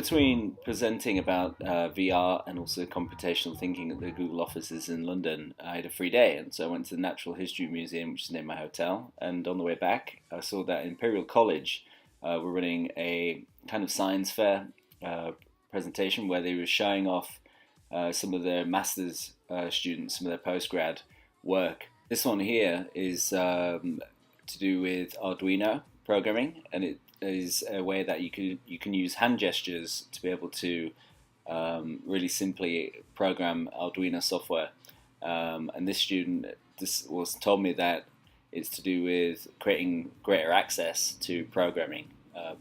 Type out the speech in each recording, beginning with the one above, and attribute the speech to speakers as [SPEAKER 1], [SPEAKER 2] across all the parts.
[SPEAKER 1] between presenting about VR and also computational thinking at the Google offices in London, I had a free day, and so I went to the Natural History Museum, which is near my hotel. And on the way back, I saw that Imperial College were running a kind of science fair presentation where they were showing off some of their master's students, some of their postgrad work. This one here is to do with Arduino programming, and it is a way that you can use hand gestures to be able to really simply program Arduino software. And this student told me that it's to do with creating greater access to programming for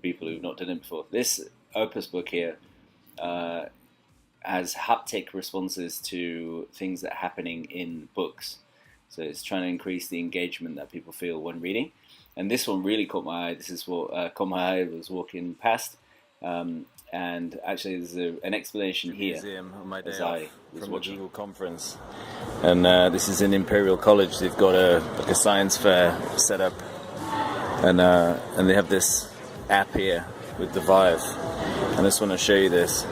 [SPEAKER 1] people who've not done it before. This Opus book here has haptic responses to things that are happening in books. So it's trying to increase the engagement that people feel when reading. And this one really caught my eye. This is what caught my eye. I was walking past, and actually there's an explanation here
[SPEAKER 2] museum on my day
[SPEAKER 1] as I was
[SPEAKER 2] from
[SPEAKER 1] watching.
[SPEAKER 2] the Google conference. And this is in Imperial College. They've got a science fair set up, and they have this app here with the Vive. And I just want to show you this.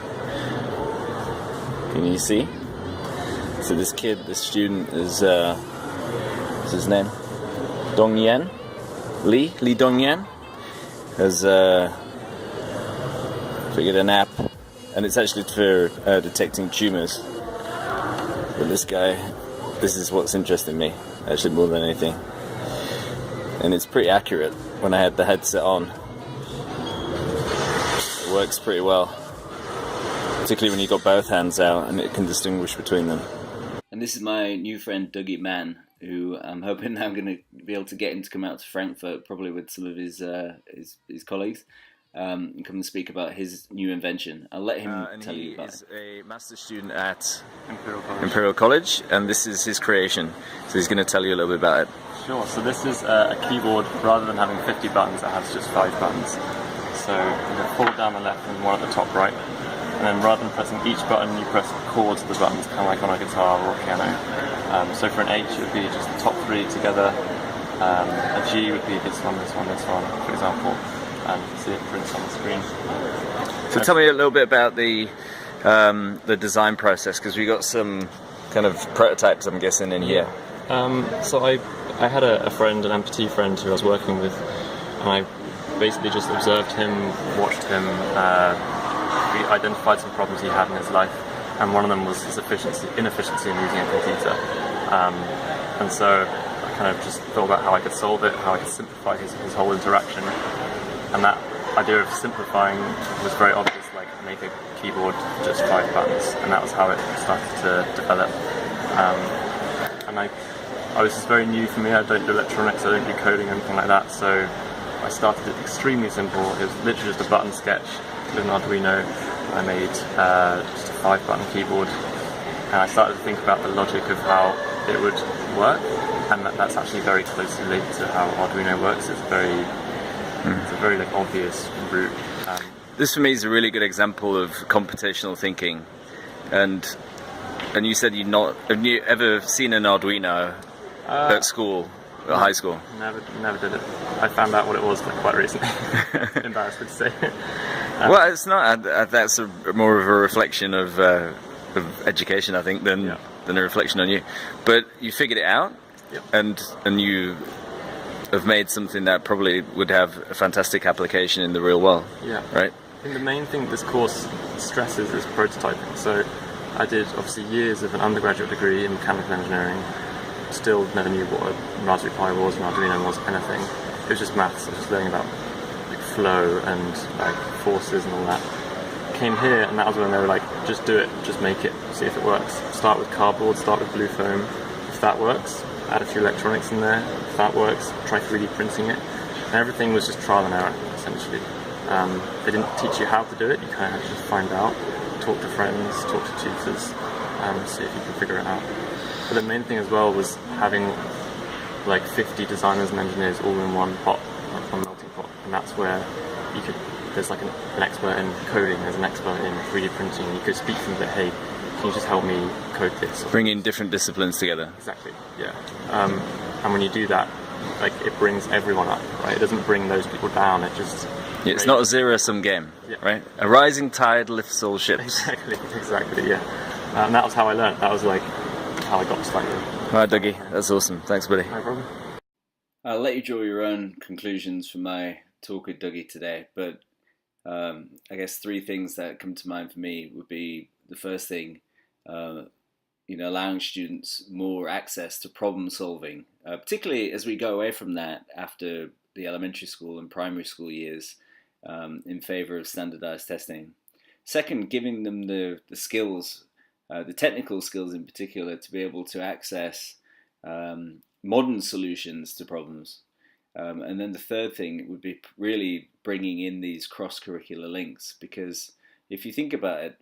[SPEAKER 2] Can you see? So this student is what's his name? Dongyan? Li Dongyan has figured an app, and it's actually for detecting tumours. But this is what's interesting me, actually more than anything. And it's pretty accurate when I had the headset on. It works pretty well, particularly when you've got both hands out and it can distinguish between them.
[SPEAKER 1] And this is my new friend Dougie Mann, who I'm hoping I'm going to be able to get him to come out to Frankfurt, probably with some of his colleagues, and come and speak about his new invention. I'll let him tell you about it.
[SPEAKER 2] He is a master's student at Imperial College, and this is his creation. So he's going to tell you a little bit about it.
[SPEAKER 3] Sure, so this is a keyboard. Rather than having 50 buttons, it has just 5 buttons. So you have 4 down the left and 1 at the top right. And then rather than pressing each button, you press chords of the buttons, kind of like on a guitar or a piano. So for an H, it would be just the top 3 together. A G would be this one, for example. You can see it prints on the screen.
[SPEAKER 2] So tell me a little bit about the design process, because we got some kind of prototypes, I'm guessing, in here.
[SPEAKER 3] So I had a friend, an amputee friend, who I was working with, and I basically just observed him, watched him. We identified some problems he had in his life, and one of them was his inefficiency in using a computer. And so I kind of just thought about how I could solve it, how I could simplify his whole interaction. And that idea of simplifying was very obvious, like make a keyboard just 5 buttons, and that was how it started to develop. And I was just very new for me. I don't do electronics, I don't do coding or anything like that, so I started it extremely simple. It was literally just a button sketch with an Arduino. I made just a 5-button keyboard, and I started to think about the logic of how it would work, and that's actually very closely linked to how Arduino works. It's a very like obvious route.
[SPEAKER 2] This for me is a really good example of computational thinking, and you said have you ever seen an Arduino at school? At high school?
[SPEAKER 3] Never did it. I found out what it was quite recently. Embarrassed to say.
[SPEAKER 2] Well, it's not. That's more of a reflection of education, I think, than a reflection on you. But you figured it out, and you have made something that probably would have a fantastic application in the real world.
[SPEAKER 3] Yeah.
[SPEAKER 2] Right.
[SPEAKER 3] I think the main thing this course stresses is prototyping. So I did obviously years of an undergraduate degree in mechanical engineering. Still never knew what a Raspberry Pi was, an Arduino was, anything. It was just maths. I was just learning about like flow and like forces and all that. Came here, and that was when they were like, just do it, just make it, see if it works. Start with cardboard, start with blue foam. If that works, add a few electronics in there. If that works, try 3D printing it. And everything was just trial and error, essentially. They didn't teach you how to do it. You kind of had to just find out, talk to friends, talk to tutors, see if you can figure it out. But the main thing as well was having like 50 designers and engineers all in one pot, one melting pot, and that's where there's like an expert in coding, there's an expert in 3D printing, and you could speak to them that, hey, can you just help me code this?
[SPEAKER 2] Bring in different disciplines together.
[SPEAKER 3] Exactly, yeah. And when you do that, like it brings everyone up, right? It doesn't bring those people down, it just
[SPEAKER 2] Yeah, it's not a zero-sum game, right? A rising tide lifts all ships.
[SPEAKER 3] Exactly, yeah. And that was how I learned. That was like how I got started.
[SPEAKER 2] All right, Dougie, that's awesome. Thanks, buddy.
[SPEAKER 3] No problem.
[SPEAKER 1] I'll let you draw your own conclusions from my talk with Dougie today, but I guess three things that come to mind for me would be the first thing, allowing students more access to problem solving, particularly as we go away from that after the elementary school and primary school years, in favor of standardized testing. Second, giving them the skills, the technical skills in particular, to be able to access modern solutions to problems. And then the third thing would be really bringing in these cross-curricular links, because if you think about it,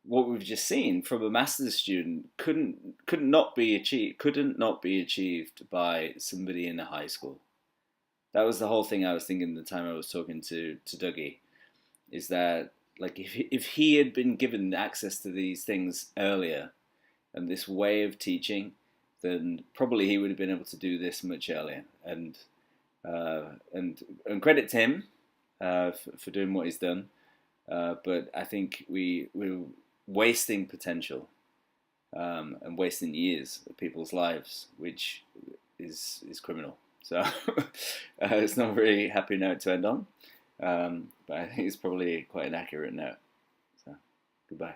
[SPEAKER 1] what we've just seen from a master's student couldn't not be achieved by somebody in a high school. That was the whole thing I was thinking the time I was talking to Dougie, is that like if he had been given access to these things earlier and this way of teaching, then probably he would have been able to do this much earlier. And credit to him for doing what he's done. But I think we're wasting potential and wasting years of people's lives, which is criminal. So it's not a very happy note to end on, but I think it's probably quite an accurate note. So goodbye.